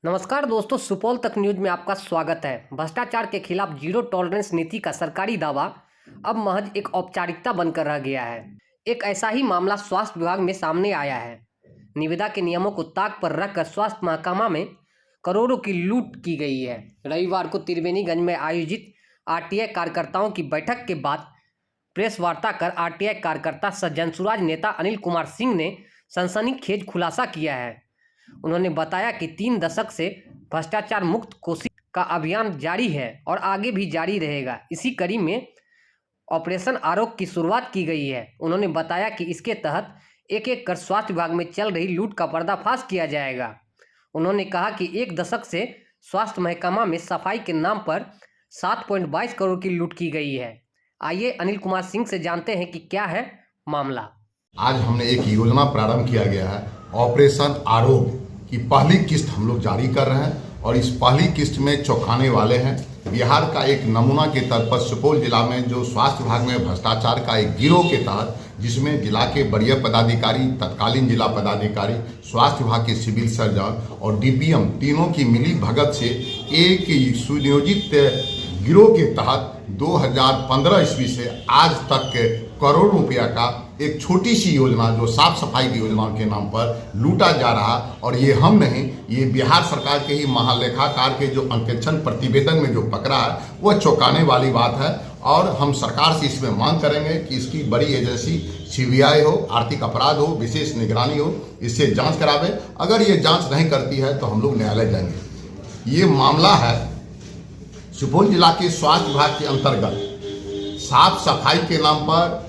नमस्कार दोस्तों, सुपौल तक न्यूज में आपका स्वागत है। भ्रष्टाचार के खिलाफ जीरो टॉलरेंस नीति का सरकारी दावा अब महज एक औपचारिकता बनकर रह गया है। एक ऐसा ही मामला स्वास्थ्य विभाग में सामने आया है। निविदा के नियमों को ताक पर रखकर स्वास्थ्य महकमा में करोड़ों की लूट की गई है। रविवार को त्रिवेणीगंज में आयोजित आरटीआई कार्यकर्ताओं की बैठक के बाद प्रेस वार्ता कर आरटीआई कार्यकर्ता जनसुराज नेता अनिल कुमार सिंह ने सनसनीखेज खुलासा किया है। उन्होंने बताया कि 3 दशक से भ्रष्टाचार मुक्त कोशिश का अभियान जारी है और आगे भी जारी रहेगा। इसी कड़ी में ऑपरेशन आरोग्य की शुरुआत की गई है। उन्होंने बताया कि इसके तहत एक एक कर स्वास्थ्य विभाग में चल रही लूट का पर्दाफाश किया जाएगा। उन्होंने कहा कि 1 दशक से स्वास्थ्य महकमा में सफाई के नाम पर 7.22 करोड़ की लूट की गई है। आइए अनिल कुमार सिंह से जानते हैं कि क्या है मामला। आज हमने एक योजना प्रारंभ किया गया है, ऑपरेशन आरोग्य की पहली किस्त हम लोग जारी कर रहे हैं और इस पहली किस्त में चौंकाने वाले हैं। बिहार का एक नमूना के तौर पर सुपौल जिला में जो स्वास्थ्य विभाग में भ्रष्टाचार का एक गिरोह के तहत, जिसमें जिला के वरीय पदाधिकारी, तत्कालीन जिला पदाधिकारी, स्वास्थ्य विभाग के सिविल सर्जन और डीपीएम तीनों की मिली भगत से एक सुनियोजित गिरोह के तहत 2015 ईस्वी से आज तक के करोड़ रुपया का एक छोटी सी योजना जो साफ सफाई की योजना के नाम पर लूटा जा रहा। और ये हम नहीं, ये बिहार सरकार के ही महालेखाकार के जो अंकेक्षण प्रतिवेदन में जो पकड़ा है वह चौंकाने वाली बात है। और हम सरकार से इसमें मांग करेंगे कि इसकी बड़ी एजेंसी सीबीआई हो, आर्थिक अपराध हो, विशेष निगरानी हो, इससे जांच करावे। अगर ये जांच नहीं करती है तो हम लोग न्यायालय जाएंगे। ये मामला है सुपौल जिला के स्वास्थ्य विभाग के अंतर्गत साफ सफाई के नाम पर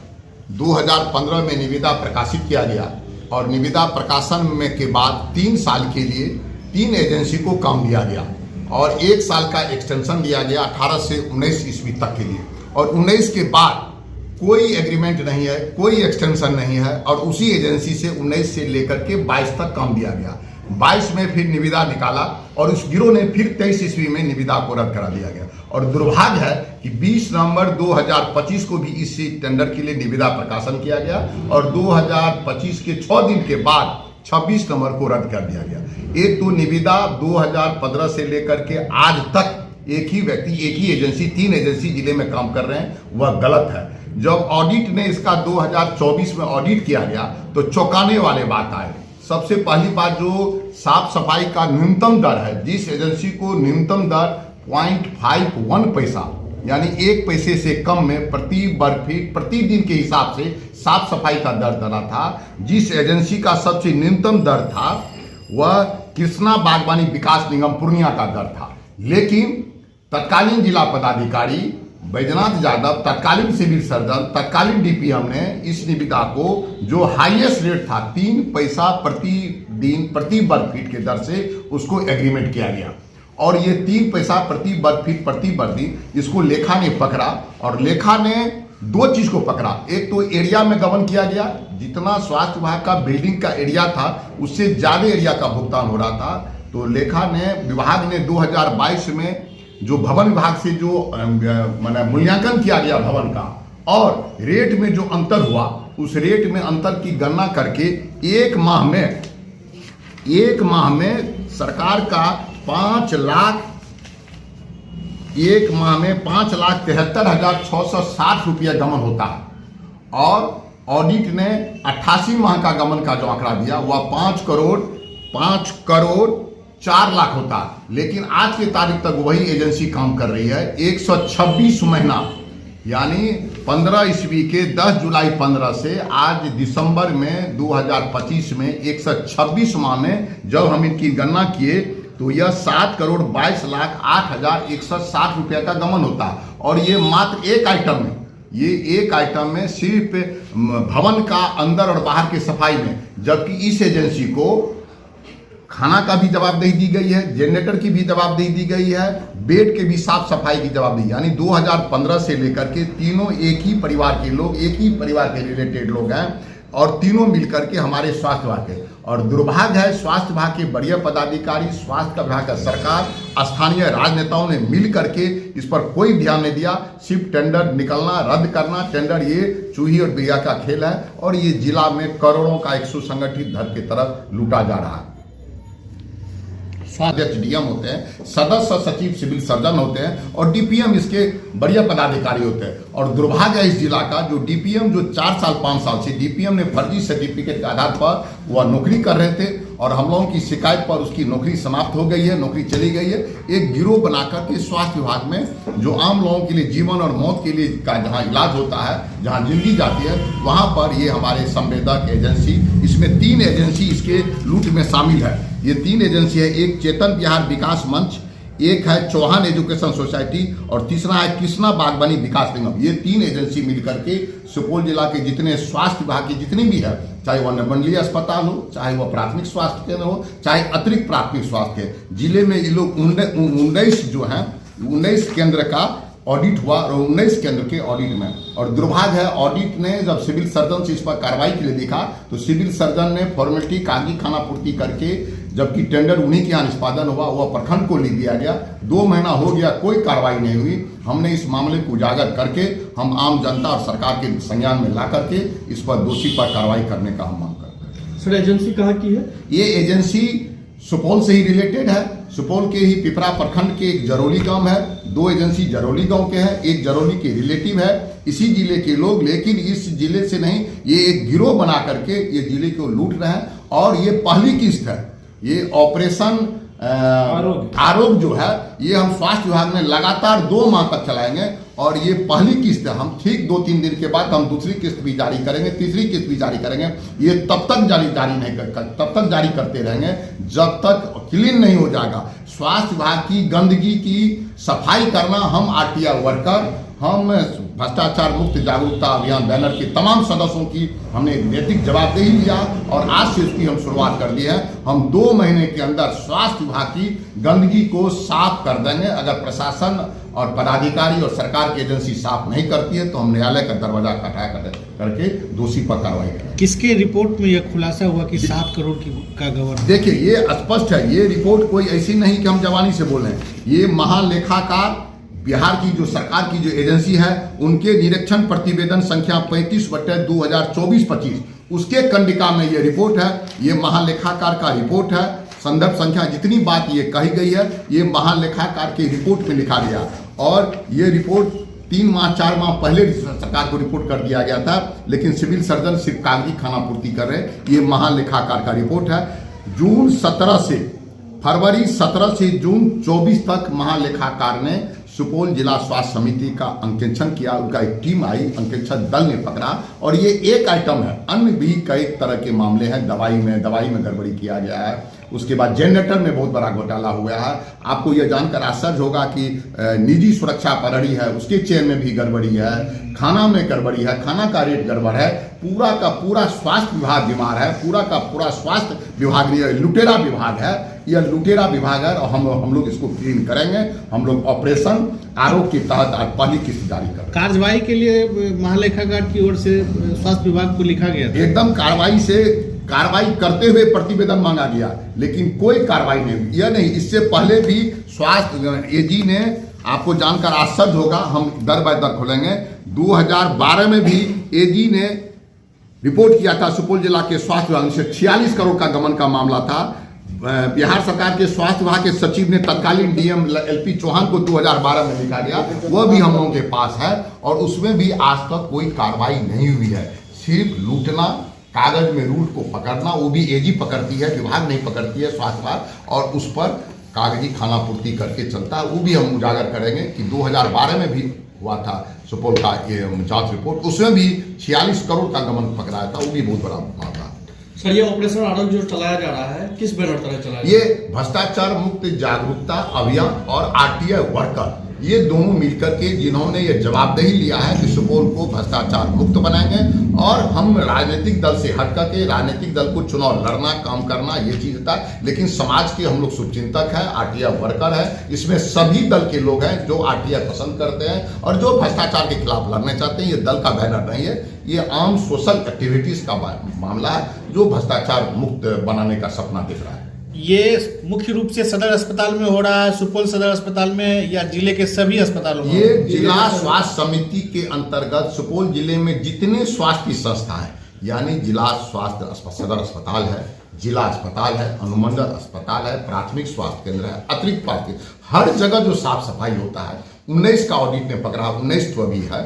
2015 में निविदा प्रकाशित किया गया और निविदा प्रकाशन में के बाद 3 साल के लिए 3 एजेंसी को काम दिया गया और 1 साल का एक्सटेंशन दिया गया 18 से 19 ईस्वी तक के लिए। और 19 के बाद कोई एग्रीमेंट नहीं है, कोई एक्सटेंशन नहीं है और उसी एजेंसी से 19 से लेकर के 22 तक काम दिया गया। 22 में फिर निविदा निकाला और उस गिरोह ने फिर 23 ईस्वी में निविदा को रद्द करा दिया गया। और दुर्भाग्य है कि 20 नवंबर 2025 को भी इस टेंडर के लिए निविदा प्रकाशन किया गया और 2025 के 6 दिन के बाद 26 नवंबर को रद्द कर दिया गया। एक तो निविदा 2015 से लेकर के आज तक एक ही व्यक्ति, एक ही एजेंसी, 3 एजेंसी जिले में काम कर रहे हैं, वह गलत है। जब ऑडिट ने इसका 2024 में ऑडिट किया गया तो चौंकाने वाले बात आए। सबसे पहली बात, जो साफ सफाई का न्यूनतम दर है, जिस एजेंसी को न्यूनतम दर 0.51 पैसा यानी 1 पैसे से कम में प्रति वर्ग फीट प्रतिदिन के हिसाब से साफ सफाई का दर दरा था, जिस एजेंसी का सबसे न्यूनतम दर था वह कृष्णा बागवानी विकास निगम पूर्णिया का दर था। लेकिन तत्कालीन जिला पदाधिकारी बैजनाथ यादव, तत्कालीन सिविल सर्जन, तत्कालीन डीपीएम ने इस निविदा को जो हाईएस्ट रेट था 3 पैसा प्रतिदिन प्रति वर्ग फीट के दर से उसको एग्रीमेंट किया गया। और ये 3 पैसा प्रति वर्ग फीट प्रति वर्ग दिन इसको लेखा ने पकड़ा और लेखा ने 2 चीज को पकड़ा। एक तो एरिया में गबन किया गया, जितना स्वास्थ्य विभाग का बिल्डिंग का एरिया था उससे ज्यादा एरिया का भुगतान हो रहा था। तो लेखा ने, विभाग ने 2022 में जो भवन विभाग से जो मूल्यांकन किया गया भवन का और रेट में जो अंतर हुआ, उस रेट में अंतर की गणना करके एक माह में सरकार का 5,73,660 रुपया गमन होता है और ऑडिट ने 88 माह का गमन का जो आंकड़ा दिया वह 5 करोड़ 4 लाख होता है। लेकिन आज की तारीख तक वही एजेंसी काम कर रही है। 126 महीना यानी 15 ईस्वी के 10 जुलाई 15 से आज दिसंबर में 2025 में 126 माह में जब हम इनकी गणना किए तो यह 7,22,08,160 रुपया का गमन होता है। और ये मात्र एक आइटम में, ये एक आइटम में सिर्फ भवन का अंदर और बाहर की सफाई में, जबकि इस एजेंसी को खाना का भी जवाबदेही दी गई है, जनरेटर की भी जवाबदेही दी गई है, बेड के भी साफ सफाई की जवाबदेही। यानी 2015 से लेकर के तीनों एक ही परिवार के लोग, एक ही परिवार के रिलेटेड लोग हैं और तीनों मिलकर के हमारे स्वास्थ्य विभाग के। और दुर्भाग्य है, स्वास्थ्य विभाग के वरीय पदाधिकारी, स्वास्थ्य विभाग का सरकार, स्थानीय राजनेताओं ने मिल करके इस पर कोई ध्यान नहीं दिया। सिर्फ टेंडर निकलना, रद्द करना, टेंडर ये चूही और बिया का खेल है और ये जिला में करोड़ों का एक सुसंगठित धन की तरफ लूटा जा रहा है। अध्यक्ष डीएम होते हैं, सदस्य सचिव सिविल सर्जन होते हैं और डीपीएम इसके बढ़िया पदाधिकारी होते हैं। और दुर्भाग्य है इस जिला का, जो डीपीएम जो 4 साल 5 साल से डीपीएम ने फर्जी सर्टिफिकेट के आधार पर वह नौकरी कर रहे थे और हम लोगों की शिकायत पर उसकी नौकरी समाप्त हो गई है, नौकरी चली गई है। एक गिरोह बनाकर के स्वास्थ्य विभाग में जो आम लोगों के लिए जीवन और मौत के लिए का जहाँ इलाज होता है, जहाँ जिंदगी जाती है, वहाँ पर ये हमारे संवेदक एजेंसी, इसमें 3 एजेंसी इसके लूट में शामिल है। ये 3 एजेंसी है, एक चेतन बिहार विकास मंच, एक है चौहान एजुकेशन सोसाइटी और तीसरा है कृष्णा बागवानी विकास निगम। ये 3 एजेंसी मिलकर के सुपौल जिला के जितने स्वास्थ्य विभाग की जितनी भी है, चाहे वह नवमंडलीय अस्पताल हो, चाहे वह प्राथमिक स्वास्थ्य केंद्र हो, चाहे अतिरिक्त प्राथमिक स्वास्थ्य केंद्र, जिले में ये लोग 19 जो हैं 19 केंद्र का ऑडिट हुआ और 19 केंद्र के ऑडिट में। और दुर्भाग्य है, ऑडिट ने जब सिविल सर्जन से इस पर कार्रवाई के लिए देखा तो सिविल सर्जन ने फॉर्मेलिटी कागजी खाना पूर्ति करके, जबकि टेंडर उन्हीं के यहाँ निष्पादन हुआ, वह प्रखंड को ले दिया गया। 2 महीना हो गया, कोई कार्रवाई नहीं हुई। हमने इस मामले को उजागर करके हम आम जनता और सरकार के संज्ञान में ला करके इस पर दोषी पर कार्रवाई करने का हम मांग करते हैं। सर, एजेंसी कहाँ की है? ये एजेंसी सुपौल से ही रिलेटेड है। सुपौल के ही पिपरा प्रखंड के एक जरौली गांव है, 2 एजेंसी जरौली गांव के हैं, एक जरौली के रिलेटिव है, इसी जिले के लोग, लेकिन इस जिले से नहीं, ये एक गिरोह बना करके ये जिले को लूट रहे हैं। और ये पहली किस्त है, ये ऑपरेशन आरोग्य जो है, ये हम स्वास्थ्य विभाग में लगातार 2 माह तक चलाएंगे और ये पहली किस्त है। हम ठीक 2-3 दिन के बाद हम दूसरी किस्त भी जारी करेंगे, तीसरी किस्त भी जारी करेंगे। ये तब तक तब तक जारी करते रहेंगे जब तक क्लीन नहीं हो जाएगा। स्वास्थ्य विभाग की गंदगी की सफाई करना हम आरटीआई वर्कर, हम भ्रष्टाचार मुक्त जागरूकता अभियान बैनर के तमाम सदस्यों की हमने नैतिक जवाबदेही लिया और आज से उसकी हम शुरुआत कर दी है। हम 2 महीने के अंदर स्वास्थ्य विभाग की गंदगी को साफ कर देंगे। अगर प्रशासन और पदाधिकारी और सरकार की एजेंसी साफ नहीं करती है तो हम न्यायालय का दरवाजा करके दोषी पर कार्रवाई करेंगे। किसके रिपोर्ट में यह खुलासा हुआ कि 7 करोड़ का गवर्नर? देखिए, ये स्पष्ट है, ये रिपोर्ट कोई ऐसी नहीं कि हम जवानी से बोल रहे हैं। ये महालेखाकार बिहार की जो सरकार की जो एजेंसी है, उनके निरीक्षण प्रतिवेदन संख्या 35/2024-25, उसके कंडिका में ये रिपोर्ट है। ये महालेखाकार का रिपोर्ट है। संदर्भ संख्या जितनी बात ये कही गई है, ये महालेखाकार की रिपोर्ट में लिखा गया और ये रिपोर्ट 3 माह 4 माह पहले सरकार को रिपोर्ट कर दिया गया था, लेकिन सिविल सर्जन सिर्फ कागजी खाना पूर्ति कर रहे हैं। ये महालेखाकार का रिपोर्ट है। फरवरी 17 से जून 24 तक महालेखाकार ने सुपौल जिला स्वास्थ्य समिति का अंकेक्षण किया। उनका एक टीम आई, अंकेक्षण दल ने पकड़ा और ये एक आइटम है, अन्य भी कई तरह के मामले हैं। दवाई में गड़बड़ी किया गया है। उसके बाद जनरेटर में बहुत बड़ा घोटाला हुआ है। आपको यह जानकर आश्चर्य होगा कि निजी सुरक्षा प्रहरी है, उसके चयन में भी गड़बड़ी है, खाना में गड़बड़ी है, खाना का रेट गड़बड़ है। पूरा का पूरा स्वास्थ्य विभाग बीमार है, पूरा का पूरा स्वास्थ्य विभाग लुटेरा विभाग है। यह लुटेरा विभाग है और हम लोग इसको क्लीन करेंगे। हम लोग ऑपरेशन आरोग्य के तहत आज पहली किस्त जारी कर रहे हैं। कार्रवाई के लिए महालेखाकार की ओर से स्वास्थ्य विभाग को लिखा गया था। एकदम कार्रवाई करते हुए प्रतिवेदन मांगा गया, लेकिन कोई कार्रवाई नहीं हुई। यह नहीं, इससे पहले भी स्वास्थ्य एजी ने, आपको जानकर आश्चर्य होगा, हम दर बाय दर खोलेंगे, 2012 में भी एजी ने रिपोर्ट किया था सुपौल जिला के स्वास्थ्य विभाग से 46 करोड़ का गबन का मामला था। बिहार सरकार के स्वास्थ्य विभाग के सचिव ने तत्कालीन डीएम एलपी चौहान को 2012 में लिखा गया, वह भी हम लोगों के पास है और उसमें भी आज तक कोई कार्रवाई नहीं हुई है। सिर्फ लूटना, कागज में रूट को पकड़ना, वो भी एजी पकड़ती है, विभाग नहीं पकड़ती है, स्वास्थ्य विभाग, और उस पर कागजी खाना पूर्ति करके चलता है। वो भी हम उजागर करेंगे कि 2012 में भी हुआ था सुपौल का ये जांच रिपोर्ट, उसमें भी 46 करोड़ का गबन पकड़ाया था। वो भी बहुत बड़ा मामला। सर, ये ऑपरेशन आरोग्य जो चलाया जा रहा है, किस बैनर तरह चलाया? ये भ्रष्टाचार मुक्त जागरूकता अभियान और आरटीआई वर्कर, ये दोनों मिलकर के जिन्होंने ये जवाबदेही लिया है कि सुपौल को भ्रष्टाचार मुक्त बनाएंगे और हम राजनीतिक दल से हट करके राजनीतिक दल को चुनाव लड़ना, काम करना, ये चीज था। लेकिन समाज के हम लोग शुभचिंतक हैं, आरटीआई वर्कर है, इसमें सभी दल के लोग हैं जो आरटीआई पसंद करते हैं और जो भ्रष्टाचार के खिलाफ लड़ने चाहते हैं। ये दल का बैनर नहीं है, ये आम सोशल एक्टिविटीज का मामला है जो भ्रष्टाचार मुक्त बनाने का सपना दिख रहा है। ये मुख्य रूप से सदर अस्पताल में हो रहा है, सुपौल सदर अस्पताल में, या जिले के सभी अस्पतालों में? ये जिला स्वास्थ्य समिति के अंतर्गत सुपौल जिले में जितने स्वास्थ्य की संस्था है, यानी जिला स्वास्थ्य सदर अस्पताल है, जिला अस्पताल है, अनुमंडल अस्पताल है, प्राथमिक स्वास्थ्य केंद्र है, अतिरिक्त स्वास्थ्य केंद्र, हर जगह जो साफ सफाई होता है 19 का ऑडिट ने पकड़ा, 19 तो अभी है,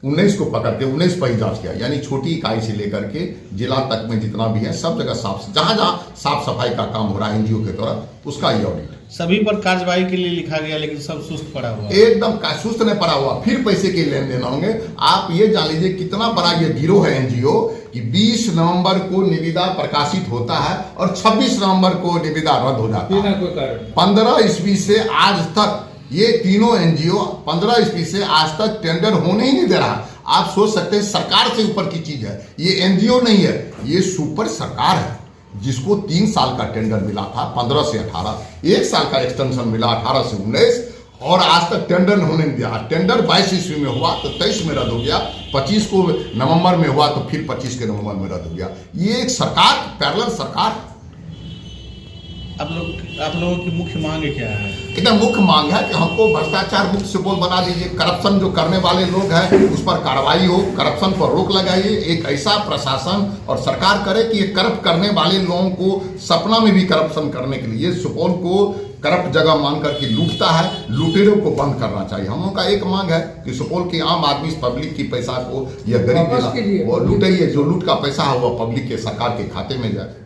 19 को पकड़ के 19 पर ही जांच किया, यानी छोटी इकाई से लेकर के जिला तक में जितना भी है सब जगह जहां साफ सफाई का काम हो रहा है एनजीओ के द्वारा उसका ये ऑडिट। सभी पर कार्रवाई के लिए लिखा गया लेकिन सब सुस्त पड़ा हुआ है। एकदम सुस्त नहीं पड़ा हुआ, फिर पैसे के लेन देन होंगे। आप ये जान लीजिए कितना बड़ा ये गिरोह है एनजीओ कि 20 नवंबर को निविदा प्रकाशित होता है और 26 नवंबर को निविदा रद्द हो जाता है। 15 ईस्वी से आज तक ये तीनों एनजीओ 15 ईस्वी से आज तक टेंडर होने ही नहीं दे रहा। आप सोच सकते हैं सरकार से ऊपर की चीज है ये, एनजीओ नहीं है, ये सुपर सरकार है जिसको 3 साल का टेंडर मिला था 15 से 18, 1 साल का एक्सटेंशन मिला 18 से 19 और आज तक टेंडर होने नहीं दिया। टेंडर 22 ईस्वी में हुआ तो 23 में रद्द हो गया, 25 को नवंबर में हुआ तो फिर 25 के नवंबर में रद्द हो गया। ये एक सरकार, पैरेलल सरकार। आप लोगों की मुख्य मांग क्या है? एकदम मुख्य मांग है कि हमको भ्रष्टाचार मुक्त सुपौल बना दीजिए, करप्शन जो करने वाले लोग हैं उस पर कार्रवाई हो, करप्शन पर रोक लगाइए, एक ऐसा प्रशासन और सरकार करे कि ये करप्ट करने वाले लोगों को सपना में भी करप्शन करने के लिए सुपौल को करप्ट जगह मान करके लूटता है, लुटेरों को बंद करना चाहिए। हम लोगों का एक मांग है कि सुपौल के आम आदमी पब्लिक की पैसा को या गरीब वो लूटे, जो लूट का पैसा है वो पब्लिक के सरकार के खाते में जाए।